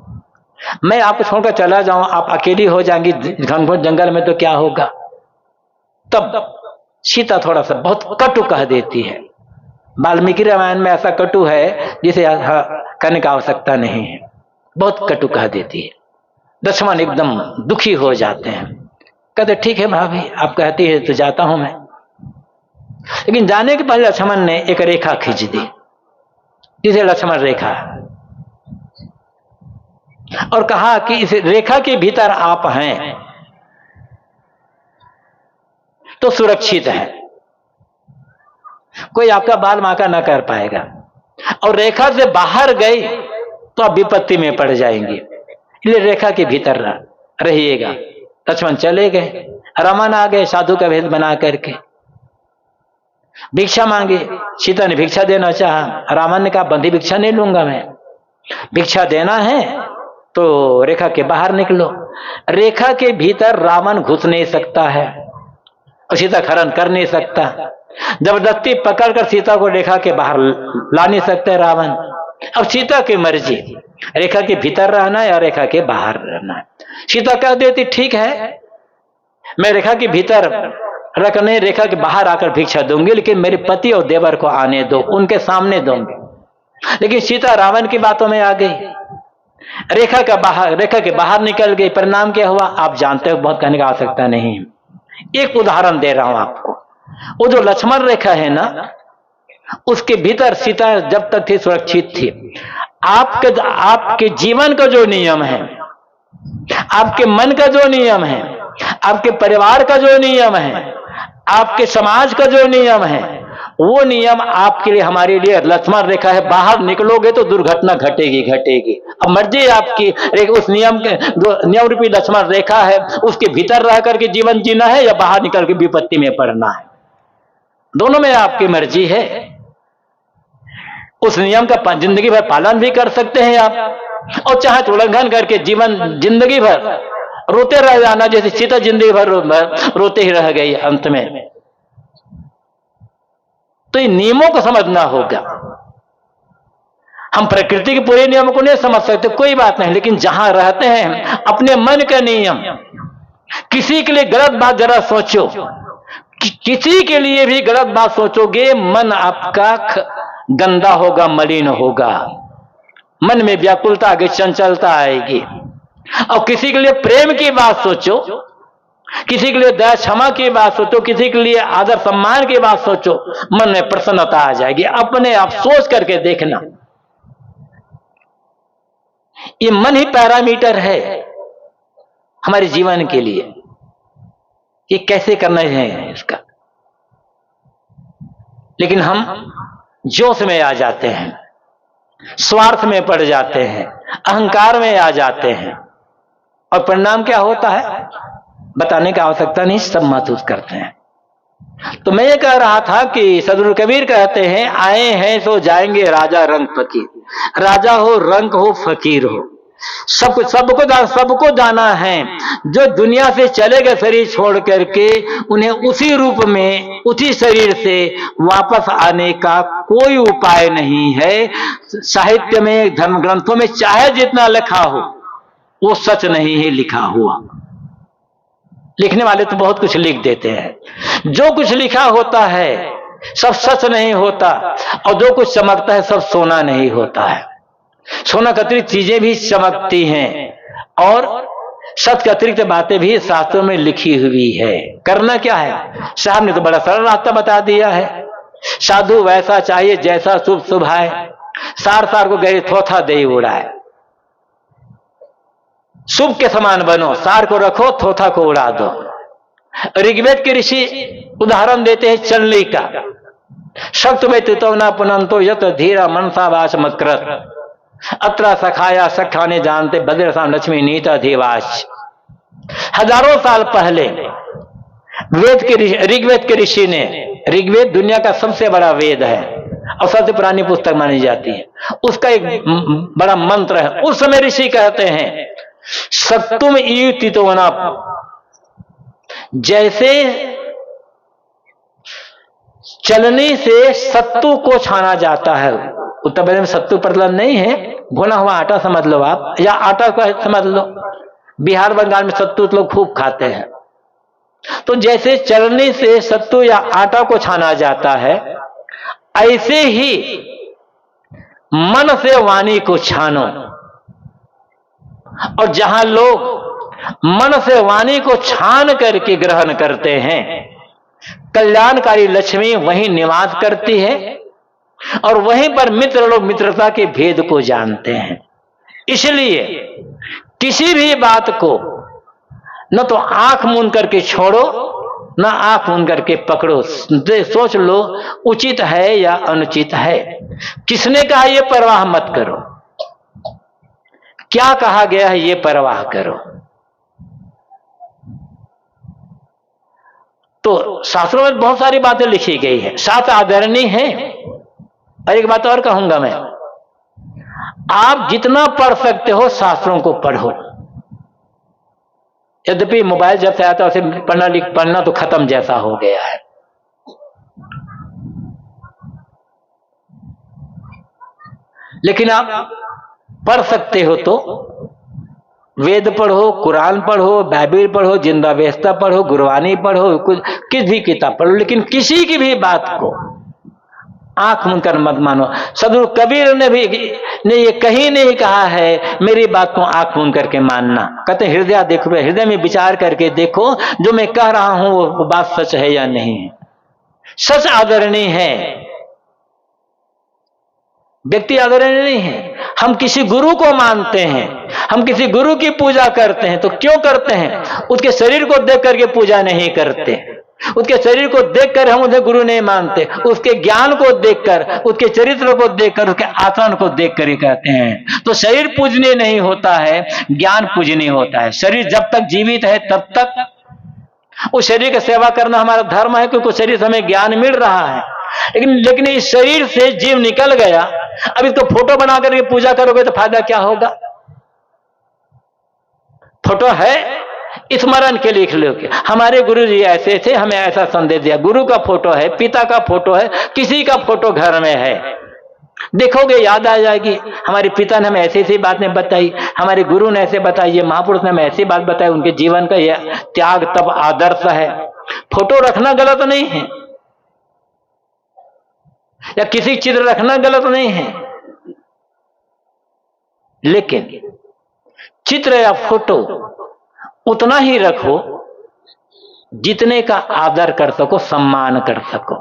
मैं आपको छोड़कर चला जाऊं, आप अकेली हो जाएंगी घनघोर जंगल में, तो क्या होगा। तब सीता थोड़ा सा बहुत कटु कह देती है। वाल्मीकि रामायण में ऐसा कटु है जिसे करने की आवश्यकता नहीं है, बहुत कटु कह देती है। लक्ष्मण एकदम दुखी हो जाते हैं। कहते ठीक है भाभी, आप कहती है तो जाता हूं मैं। लेकिन जाने के पहले लक्ष्मण ने एक रेखा खींच दी, जिसे लक्ष्मण रेखा, और कहा कि इस रेखा के भीतर आप हैं तो सुरक्षित है, कोई आपका बाल बांका न कर पाएगा, और रेखा से बाहर गई तो आप विपत्ति में पड़ जाएंगे, इसलिए रेखा के भीतर रहिएगा। लक्ष्मण चले गए, रामन आ गए साधु का भेद बना करके, भिक्षा मांगी। सीता ने भिक्षा देना चाहा, रामन ने कहा बंधी भिक्षा नहीं लूंगा मैं, भिक्षा देना है तो रेखा के बाहर निकलो। रेखा के भीतर रावण घुस नहीं सकता है और सीता खनन कर नहीं सकता, जबरदस्ती पकड़कर सीता को रेखा के बाहर ला नहीं सकते रावण। अब सीता की मर्जी, रेखा के भीतर रहना है या रेखा के बाहर रहना है। सीता कह देती ठीक है, मैं रेखा के भीतर रखने रेखा के बाहर आकर भिक्षा दूंगी, लेकिन मेरे पति और देवर को आने दो, उनके सामने दूंगी। लेकिन सीता रावण की बातों में आ गई, रेखा के बाहर निकल गई। परिणाम क्या हुआ आप जानते हो, बहुत कहने की आवश्यकता नहीं। एक उदाहरण दे रहा हूं आपको, वो जो लक्ष्मण रेखा है ना, उसके भीतर सीता जब तक थी सुरक्षित थी। आपके जीवन का जो नियम है, आपके मन का जो नियम है, आपके परिवार का जो नियम है, आपके समाज का जो नियम है, वो नियम आपके लिए हमारे लिए लक्ष्मण रेखा है। बाहर निकलोगे तो दुर्घटना घटेगी। अब मर्जी आपकी, उस नियम के जो नियम रूपी लक्ष्मण रेखा है उसके भीतर रह करके जीवन जीना है या बाहर निकल के विपत्ति में पड़ना है, दोनों में आपकी मर्जी है। उस नियम का जिंदगी भर पालन भी कर सकते हैं आप, और चाहे तो उल्लंघन करके जिंदगी भर रोते रह जाना, जैसे सीता जिंदगी भर रोते ही रह गई अंत में। तो इन नियमों को समझना होगा। हम प्रकृति के पूरे नियमों को नहीं समझ सकते, कोई बात नहीं, लेकिन जहां रहते हैं अपने मन का नियम, किसी के लिए गलत बात जरा सोचो, किसी के लिए भी गलत बात सोचोगे मन आपका गंदा होगा, मलिन होगा, मन में व्याकुलता आएगी, चंचलता आएगी। और किसी के लिए प्रेम की बात सोचो, किसी के लिए दया क्षमा की बात सोचो, किसी के लिए आदर सम्मान की बात सोचो, मन में प्रसन्नता आ जाएगी। अपने आप सोच करके देखना, ये मन ही पैरामीटर है हमारे जीवन के लिए, ये कैसे करना है इसका। लेकिन हम जोश में आ जाते हैं, स्वार्थ में पड़ जाते हैं, अहंकार में आ जाते हैं, और परिणाम क्या होता है बताने की आवश्यकता नहीं, सब महसूस करते हैं। तो मैं ये कह रहा था कि सदगुरु कबीर कहते हैं, आए हैं सो जाएंगे राजा रंग फकीर। राजा हो, रंग हो, फकीर हो, सबको जाना है। जो दुनिया से चले गए शरीर छोड़ करके, उन्हें उसी रूप में उसी शरीर से वापस आने का कोई उपाय नहीं है। साहित्य में, धर्म ग्रंथों में चाहे जितना लिखा हो, वो सच नहीं है लिखा हुआ। लिखने वाले तो बहुत कुछ लिख देते हैं, जो कुछ लिखा होता है सब सच नहीं होता, और जो कुछ चमकता है सब सोना नहीं होता है। सोना के अतिरिक्त चीजें भी चमकती हैं, और सत्य के अतिरिक्त बातें भी शास्त्रों में लिखी हुई है। करना क्या है, साहब ने तो बड़ा सरल रास्ता बता दिया है। साधु वैसा चाहिए जैसा शुभ शुभाए, सार को गए थोथा दे उड़ाए। शुभ के समान बनो, सार को रखो, थोथा को उड़ा दो। ऋग्वेद के ऋषि उदाहरण देते हैं चलनी का। शक्त में तितवना पुनंतो यत धीरा मनसा वाच मक्रत, अत्रा सखाया सखा ने जानते बद्रसाम लक्ष्मी नीता धीवाच। हजारों साल पहले ऋग्वेद के ऋषि ने, ऋग्वेद दुनिया का सबसे बड़ा वेद है और सबसे पुरानी पुस्तक मानी जाती है, उसका एक बड़ा मंत्र है। उस समय ऋषि कहते हैं, सत्तुम ईतितोना, जैसे चलनी से सत्तू को छाना जाता है। उत्तर प्रदेश में सत्तू प्रचलन नहीं है, भुना हुआ आटा समझ लो आप, या आटा को समझ लो। बिहार बंगाल में सत्तू लोग खूब खाते हैं। तो जैसे चलनी से सत्तू या आटा को छाना जाता है, ऐसे ही मन से वाणी को छानो। और जहां लोग मन से वाणी को छान करके ग्रहण करते हैं, कल्याणकारी लक्ष्मी वहीं निवास करती है और वहीं पर मित्र लोग मित्रता के भेद को जानते हैं। इसलिए किसी भी बात को न तो आंख मूंद करके छोड़ो, न आंख मूंद करके पकड़ो, सोच लो उचित है या अनुचित है। किसने कहा ये परवाह मत करो, क्या कहा गया है ये परवाह करो। तो शास्त्रों में बहुत सारी बातें लिखी गई है, शास्त्र आदरणीय है। और एक बात और कहूंगा मैं, आप जितना पढ़ सकते हो शास्त्रों को पढ़ो। यद्यपि मोबाइल जब से आता है उसे पढ़ना तो खत्म जैसा हो गया है। लेकिन आप पढ़ सकते हो तो वेद पढ़ो, कुरान पढ़ो, बाइबिल पढ़ो, जिंदा वेस्ता पढ़ो, गुरबानी पढ़ो, कुछ किस भी किताब पढ़ो, लेकिन किसी की भी बात को आंख मूंद कर मत मानो। सदगुरु कबीर ने ये कहीं नहीं कहा है मेरी बात को आंख मूंद करके मानना। कहते हृदय देखो, हृदय में विचार करके देखो जो मैं कह रहा हूं वो बात सच है या नहीं है। सच आदरणीय है, व्यक्ति आदरणीय नहीं है। हम किसी गुरु को मानते हैं, हम किसी गुरु की पूजा करते हैं तो क्यों करते हैं? उसके शरीर को देख करके पूजा नहीं करते, उसके शरीर को देखकर हम उसे गुरु नहीं मानते, उसके ज्ञान को देखकर, उसके चरित्र को देखकर, उसके आचरण को देखकर ही कहते हैं। तो शरीर पूजनीय नहीं होता है, ज्ञान पूजनीय होता है। शरीर जब तक जीवित है तब तक उस शरीर की सेवा करना हमारा धर्म है, क्योंकि शरीर से हमें ज्ञान मिल रहा है। लेकिन इस शरीर से जीव निकल गया, अब इसको फोटो बना करके पूजा करोगे तो फायदा क्या होगा? फोटो है स्मरण के लिख लो कि हमारे गुरु जी ऐसे थे, हमें ऐसा संदेश दिया। गुरु का फोटो है, पिता का फोटो है, किसी का फोटो घर में है, देखोगे याद आ जाएगी। हमारे पिता ने हमें ऐसी ऐसी बातें बताई, हमारे गुरु ने ऐसे बताई, ये महापुरुष ने हमें ऐसी बात बताई, उनके जीवन का यह त्याग तप आदर्श है। फोटो रखना गलत नहीं है, या किसी चित्र रखना गलत नहीं है, लेकिन चित्र या फोटो उतना ही रखो जितने का आदर कर सको, सम्मान कर सको।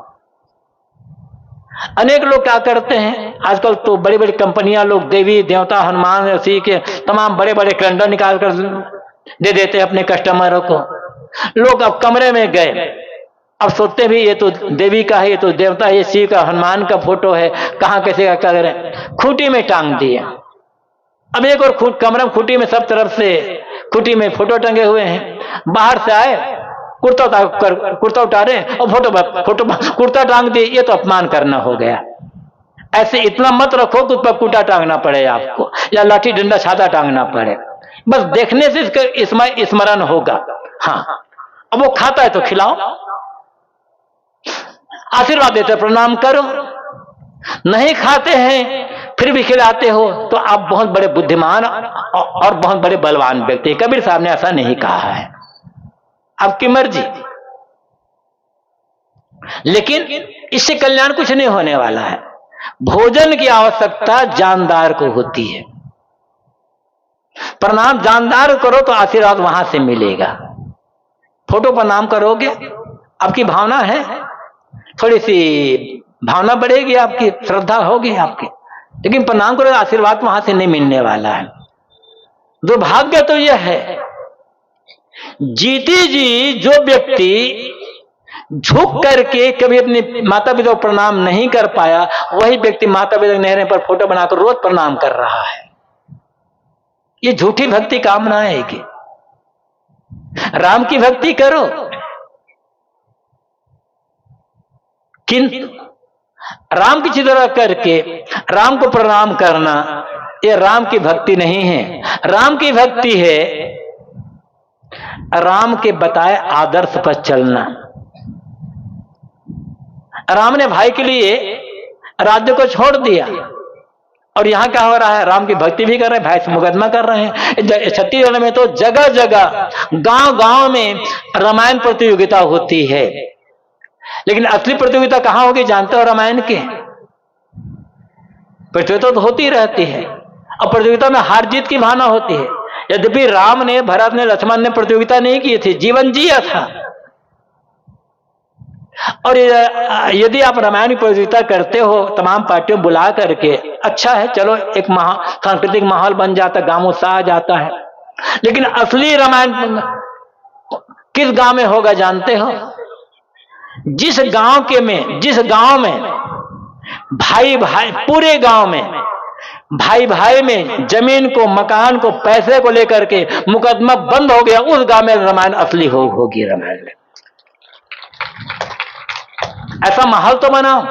अनेक लोग क्या करते हैं आजकल, तो बड़ी बड़ी कंपनियां लोग देवी देवता हनुमान उसी के तमाम बड़े बड़े कैलेंडर निकाल कर दे देते हैं अपने कस्टमरों को। लोग अब कमरे में गए, अब सोचते भी ये तो देवी का है, ये तो देवता है, ये शिव का हनुमान का फोटो है, कहां कैसे का करें, खूंटी में टांग दिए। अब एक और कमरा में खूंटी में सब तरफ से खूंटी में फोटो टंगे हुए हैं। बाहर से आए, कुर्ता उतारे और फोटो कुर्ता टांग दिए, ये तो अपमान करना हो गया। ऐसे इतना मत रखो कि उस पर कुर्ता टांगना पड़े आपको, या लाठी डंडा छाता टांगना पड़े। बस देखने से इसका स्मरण होगा। हाँ, अब वो खाता है तो खिलाओ, आशीर्वाद देते प्रणाम करो। नहीं खाते हैं फिर भी खिलाते हो तो आप बहुत बड़े बुद्धिमान और बहुत बड़े बलवान व्यक्ति। कबीर साहब ने ऐसा नहीं कहा है, आपकी मर्जी। लेकिन इससे कल्याण कुछ नहीं होने वाला है। भोजन की आवश्यकता जानदार को होती है। प्रणाम जानदार करो तो आशीर्वाद वहां से मिलेगा। फोटो प्रणाम करोगे, आपकी भावना है, थोड़ी सी भावना बढ़ेगी, आपकी श्रद्धा होगी आपकी, लेकिन प्रणाम करो आशीर्वाद वहां से नहीं मिलने वाला है। दुर्भाग्य तो यह है, जीती जी जो व्यक्ति झुक करके कभी अपने माता पिता को प्रणाम नहीं कर पाया, वही व्यक्ति माता पिता के नहरे पर फोटो बनाकर रोज प्रणाम कर रहा है। ये झूठी भक्ति कामना है कि राम की भक्ति करो, किंतु राम की चित्र करके राम को प्रणाम करना ये राम की भक्ति नहीं है। राम की भक्ति है राम के बताए आदर्श पर चलना। राम ने भाई के लिए राज्य को छोड़ दिया और यहां क्या हो रहा है, राम की भक्ति भी कर रहे हैं, भाई से मुकदमा कर रहे हैं। छत्तीसगढ़ में तो जगह जगह गांव गांव में रामायण प्रतियोगिता होती है, लेकिन असली प्रतियोगिता कहां होगी जानते हो? रामायण के प्रतियोगिता तो होती रहती है और प्रतियोगिता में हार जीत की भावना होती है। यद्यपि राम ने, भरत ने, लक्ष्मण ने प्रतियोगिता नहीं की थी, जीवन जिया था। और यदि आप रामायण की प्रतियोगिता करते हो तमाम पार्टियों बुला करके, अच्छा है, चलो एक सांस्कृतिक माहौल बन जाता, गांव उत्साह आ जाता है। लेकिन असली रामायण किस गांव में होगा जानते हो? जिस गांव में भाई भाई, पूरे गांव में भाई भाई में जमीन को, मकान को, पैसे को लेकर के मुकदमा बंद हो गया, उस गांव में रामायण असली होगी रामायण में। ऐसा माहौल तो बनाओ,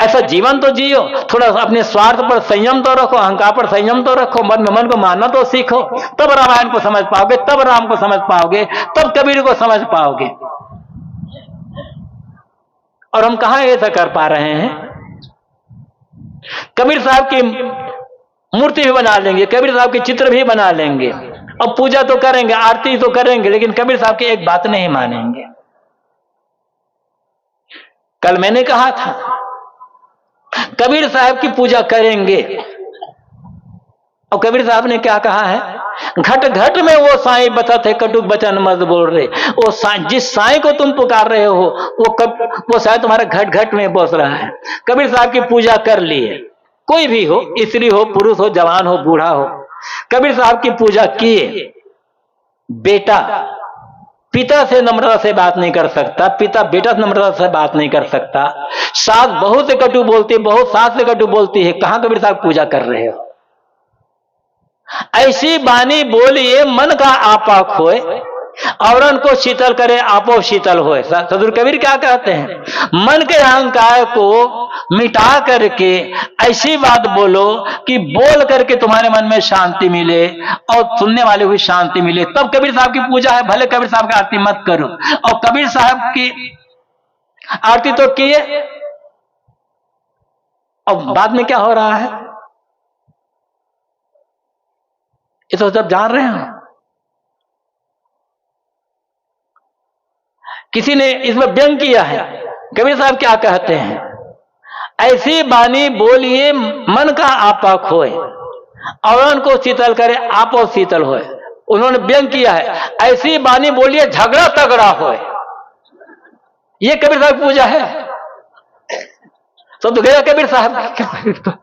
ऐसा जीवन तो जियो। थोड़ा अपने स्वार्थ पर संयम तो रखो, अहंकार पर संयम तो रखो, मन को मानना तो सीखो, तब रामायण को समझ पाओगे, तब राम को समझ पाओगे, तब कबीर को समझ पाओगे। और हम कहां ऐसा कर पा रहे हैं? कबीर साहब की मूर्ति भी बना लेंगे, कबीर साहब के चित्र भी बना लेंगे, और पूजा तो करेंगे, आरती तो करेंगे, लेकिन कबीर साहब की एक बात नहीं मानेंगे। कल मैंने कहा था, कबीर साहब की पूजा करेंगे, और कबीर साहब ने क्या कहा है? घट घट में वो साईं बसत है, कटुक बचन मत बोल रहे। वो साईं, जिस साईं को तुम पुकार रहे हो, वो साईं तुम्हारा घट घट में बस रहा है। कबीर साहब की पूजा कर लिए, कोई भी हो, स्त्री हो, पुरुष हो, जवान हो, बूढ़ा हो, कबीर साहब की पूजा किए। बेटा पिता से नम्रता से बात नहीं कर सकता, पिता बेटा से नम्रता से बात नहीं कर सकता, सास बहू से कटु बोलती है, बहू सास से कटु बोलती है, कहां कबीर साहब पूजा कर रहे हो? ऐसी बानी बोलिए मन का आपा खोए, औरन को शीतल करे आपो शीतल होए। सदगुरु कबीर क्या कहते हैं? मन के अहंकार को मिटा करके ऐसी बात बोलो कि बोल करके तुम्हारे मन में शांति मिले और सुनने वाले को शांति मिले, तब कबीर साहब की पूजा है। भले कबीर साहब की आरती मत करो, और कबीर साहब की आरती तो किए, और बाद में क्या हो रहा है ये तो सब जान रहे हैं। किसी ने इसमें व्यंग किया है, कबीर साहब क्या कहते हैं? ऐसी बानी बोलिए मन का आपा खोए, और को शीतल करे आपो शीतल होए। उन्होंने व्यंग किया है, ऐसी बानी बोलिए झगड़ा तगड़ा होए। ये कबीर साहब पूजा है? तो गया कबीर साहब।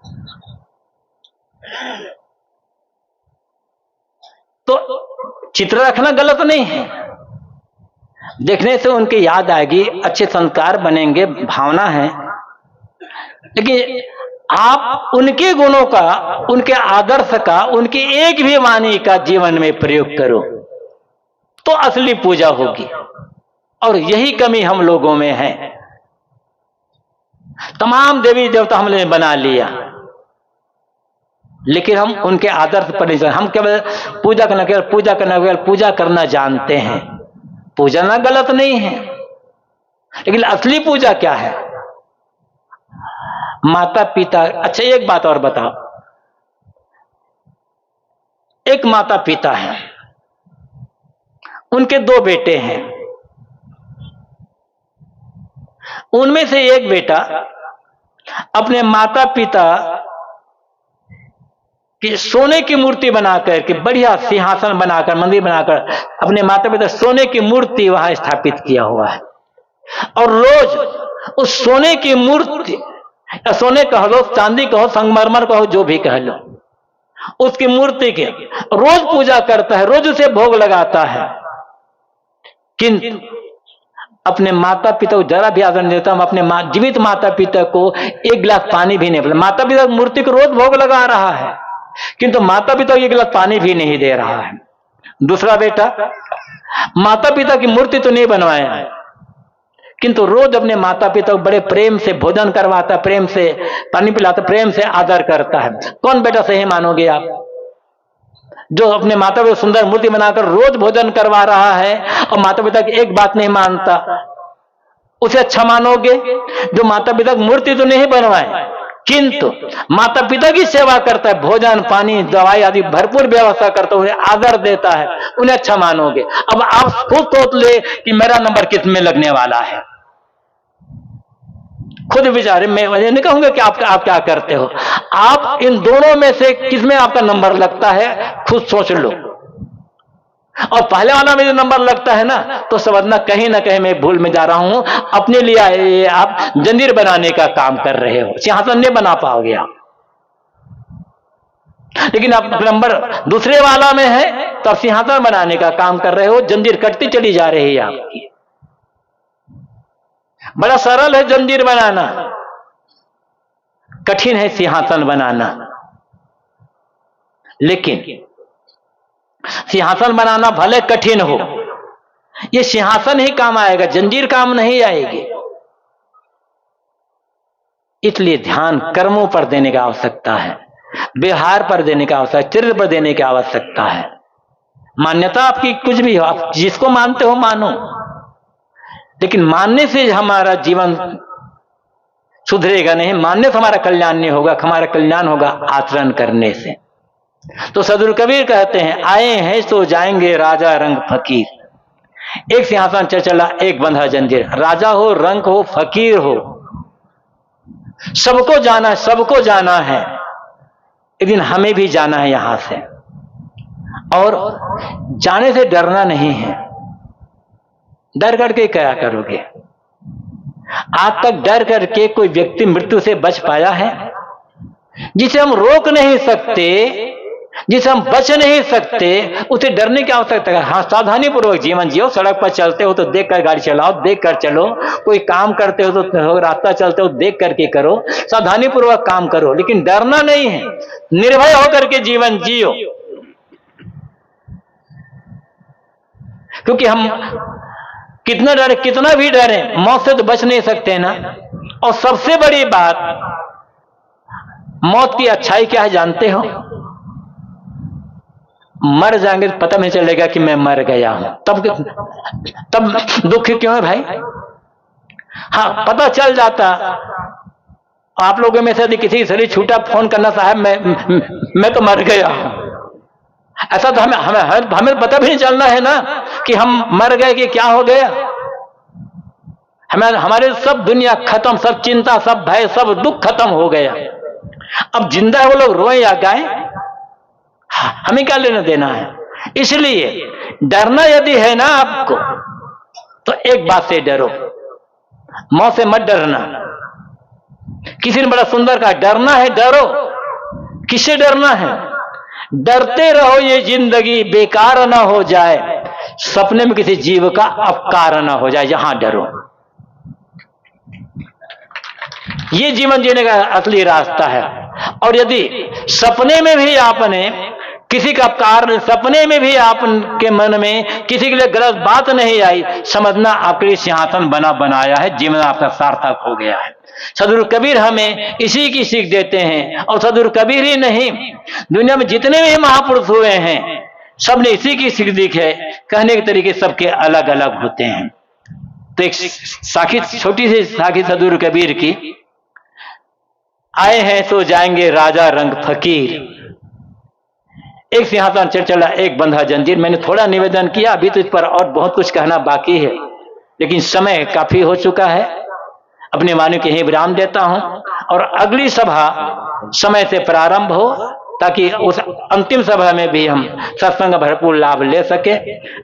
तो चित्र रखना गलत नहीं है, देखने से उनकी याद आएगी, अच्छे संस्कार बनेंगे, भावना है। लेकिन आप उनके गुणों का, उनके आदर्श का, उनकी एक भी वाणी का जीवन में प्रयोग करो तो असली पूजा होगी। और यही कमी हम लोगों में है। तमाम देवी देवता हमने बना लिया, लेकिन हम उनके आदर्श पर नहीं, हम केवल पूजा करना, केवल पूजा करना जानते हैं। पूजा ना गलत नहीं है, लेकिन असली पूजा क्या है? माता पिता। अच्छा एक बात और बताओ, एक माता पिता है, उनके दो बेटे हैं, उनमें से एक बेटा अपने माता पिता कि सोने की मूर्ति बनाकर के, बढ़िया सिंहासन बनाकर, मंदिर बनाकर, अपने माता पिता सोने की मूर्ति वहां स्थापित किया हुआ है। और रोज उस सोने की मूर्ति, सोने कह लो, चांदी कहो, संगमरमर कहो, जो भी कह लो, उसकी मूर्ति के रोज पूजा करता है, रोज उसे भोग लगाता है। किंतु अपने माता पिता को जरा भी आदर नहीं देता। हम अपने जीवित माता पिता को एक गिलास पानी भी नहीं पिला। माता पिता की मूर्ति को रोज भोग लगा रहा है, किंतु माता पिता को एक गिलास पानी भी नहीं दे रहा है। दूसरा बेटा माता पिता की मूर्ति तो नहीं बनवाया है, किंतु रोज अपने माता पिता को बड़े प्रेम से भोजन करवाता, प्रेम से पानी पिलाता, प्रेम से आदर करता है। कौन बेटा सही मानोगे आप, जो अपने माता पिता सुंदर मूर्ति बनाकर रोज भोजन करवा रहा है और माता पिता की एक बात नहीं मानता, उसे अच्छा मानोगे? जो माता पिता की मूर्ति तो नहीं बनवाए, किंतु माता पिता की सेवा करता है, भोजन पानी दवाई आदि भरपूर व्यवस्था करता है, उन्हें आदर देता है, उन्हें अच्छा मानोगे? अब आप खुद सोच ले कि मेरा नंबर किस में लगने वाला है। खुद विचारे, मैं नहीं कहूंगा कि आप क्या करते हो, आप इन दोनों में से किस में आपका नंबर लगता है, खुद सोच लो। और पहले वाला में जो नंबर लगता है ना, तो समझना कहीं ना कहीं मैं भूल में जा रहा हूं। अपने लिए आप जंजीर बनाने का काम कर रहे हो, सिंहासन नहीं बना पाओगे आप। लेकिन आप नंबर दूसरे वाला में है तो आप सिंहासन बनाने का काम कर रहे हो, जंजीर कटती चली जा रही है आपकी। बड़ा सरल है जंजीर बनाना, कठिन है सिंहासन बनाना। लेकिन सिंहासन बनाना भले कठिन हो, यह सिंहासन ही काम आएगा, जंजीर काम नहीं आएगी। इसलिए ध्यान कर्मों पर देने की आवश्यकता है, व्यवहार पर देने की आवश्यकता, चरित्र पर देने की आवश्यकता है। मान्यता आपकी कुछ भी हो, आप जिसको मानते हो मानो, लेकिन मानने से हमारा जीवन सुधरेगा नहीं, मानने से हमारा कल्याण नहीं होगा। हमारा कल्याण होगा आचरण करने से। तो सदगुरु कबीर कहते हैं, आए हैं तो जाएंगे राजा रंग फकीर। एक सिंहासन चढ़ चला, एक बंधा जंजीर। राजा हो, रंग हो, फकीर हो, सबको जाना, सबको जाना है। एक दिन हमें भी जाना है यहां से, और जाने से डरना नहीं है। डर करके क्या करोगे? आज तक डर करके कोई व्यक्ति मृत्यु से बच पाया है? जिसे हम रोक नहीं सकते, जिसे हम बच नहीं सकते, उसे डरने की आवश्यकता है। हाँ, सावधानी पूर्वक जीवन जियो। सड़क पर चलते हो तो देख कर गाड़ी चलाओ, देख कर चलो। कोई काम करते हो तो रास्ता चलते हो देख करके करो, सावधानी पूर्वक काम करो, लेकिन डरना नहीं है। निर्भय होकर के जीवन जियो, क्योंकि हम कितना डरे, कितना भी डरे, मौत से तो बच नहीं सकते ना। और सबसे बड़ी बात, मौत की अच्छाई क्या है जानते हो? मर जाएंगे तो पता नहीं चलेगा कि मैं मर गया हूं, तब दुख क्यों है भाई? हाँ, पता चल जाता। आप लोगों में से यदि किसी शरीर छूटा, फोन करना, साहब मैं तो मर गया हूं, ऐसा तो हमें पता भी नहीं चलना है ना कि हम मर गए कि क्या हो गया। हमारे सब दुनिया खत्म, सब चिंता, सब भय, सब दुख खत्म हो गया। अब जिंदा है वो लोग रोए या गाएं, हमें क्या लेना देना है। इसलिए डरना यदि है ना आपको, तो एक बात से डरो, मौत से मत डरना। किसी ने बड़ा सुंदर कहा, डरना है डरो। किससे डरना है? डरते रहो ये जिंदगी बेकार ना हो जाए, सपने में किसी जीव का अपकार ना हो जाए, यहां डरो। ये जीवन जीने का असली रास्ता है। और यदि सपने में भी आपने किसी का अपकार, सपने में भी आपके मन में किसी के लिए गलत बात नहीं आई, समझना आपके लिए सिंहासन बनाया है, जीवन आपका सार्थक हो गया है। सदगुरु कबीर हमें इसी की सीख देते हैं। और सदगुरु कबीर ही नहीं, दुनिया में जितने भी महापुरुष हुए हैं, सबने इसी की सीख दी है। कहने के तरीके सबके अलग अलग होते हैं। तो एक साखी, छोटी सी साखी सदगुरु कबीर की, आए हैं तो जाएंगे राजा रंग फकीर। एक सिंहासन चढ़ चला, एक बंधा जंजीर। मैंने थोड़ा निवेदन किया, अभी तो इस पर और बहुत कुछ कहना बाकी है, लेकिन समय काफी हो चुका है। अपने वाणी के यहीं विराम देता हूं, और अगली सभा समय से प्रारंभ हो, ताकि उस अंतिम सभा में भी हम सत्संग भरपूर लाभ ले सके।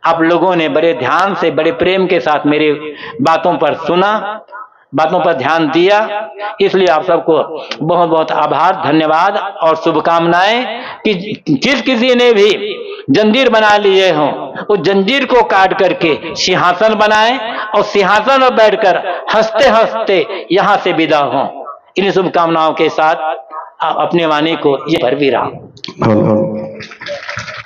आप लोगों ने बड़े ध्यान से, बड़े प्रेम के साथ मेरी बातों पर सुना, बातों पर ध्यान दिया, इसलिए आप सबको बहुत बहुत आभार, धन्यवाद और शुभकामनाएं। कि जिस किसी ने भी जंजीर बना लिए हो, उस जंजीर को काट करके सिंहासन बनाए, और सिंहासन पर बैठकर हंसते हंसते यहां से विदा हो। इन शुभकामनाओं के साथ अपने वाणी को ये पर विराम।